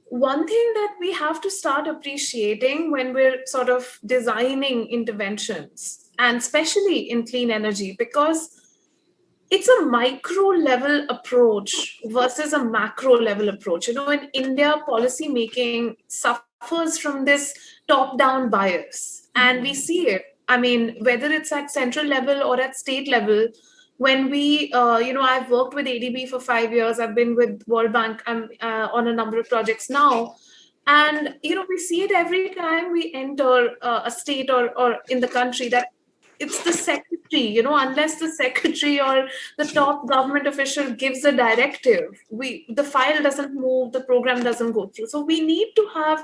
one thing that we have to start appreciating when we're sort of designing interventions, and especially in clean energy, because it's a micro level approach versus a macro level approach. In India, policy making suffers from this top down bias, and we see it. I mean, whether it's at central level or at state level, when I've worked with ADB for 5 years, I've been with World Bank, I'm on a number of projects now. And, we see it every time we enter a state or in the country, that it's the secretary, unless the secretary or the top government official gives a directive, the file doesn't move, the program doesn't go through. So we need to have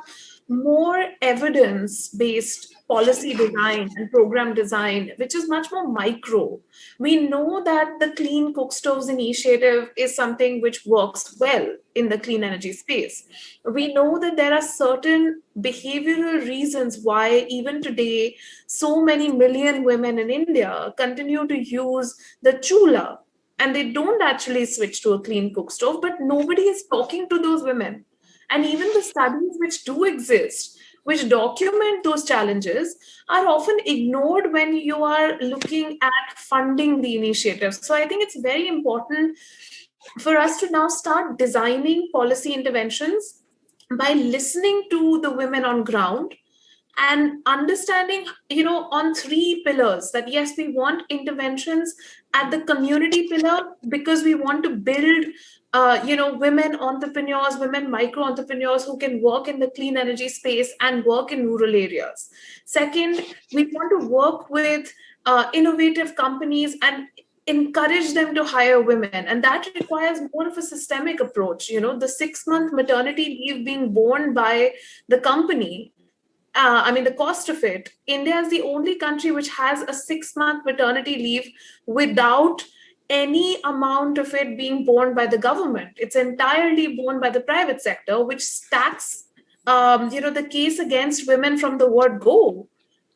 more evidence based policy design and program design, which is much more micro. We know that the Clean Cook Stoves initiative is something which works well in the clean energy space. We know that there are certain behavioral reasons why even today so many million women in India continue to use the chula, and they don't actually switch to a clean cook stove, but nobody is talking to those women. And even the studies which do exist, which document those challenges, are often ignored when you are looking at funding the initiative. So I think it's very important for us to now start designing policy interventions by listening to the women on ground and understanding, on three pillars, that yes, we want interventions at the community pillar because we want to build women entrepreneurs, women micro entrepreneurs who can work in the clean energy space and work in rural areas. Second, we want to work with innovative companies and encourage them to hire women, and that requires more of a systemic approach. The 6-month maternity leave being borne by the company, the cost of it. India is the only country which has a 6-month maternity leave without any amount of it being borne by the government. It's entirely borne by the private sector, which stacks, the case against women from the word go.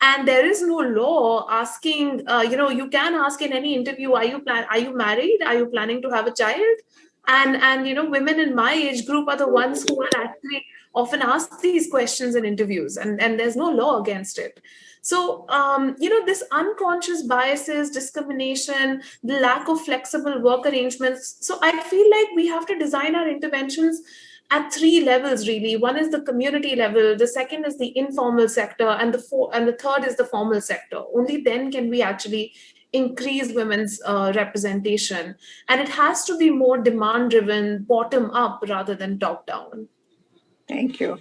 And there is no law asking, you can ask in any interview, are you married? Are you planning to have a child? And women in my age group are the ones who are actually often asked these questions in interviews, and there's no law against it. So, this unconscious biases, discrimination, the lack of flexible work arrangements. So I feel like we have to design our interventions at three levels, really. One is the community level, the second is the informal sector, and the third is the formal sector. Only then can we actually increase women's representation. And it has to be more demand driven, bottom up rather than top down. Thank you.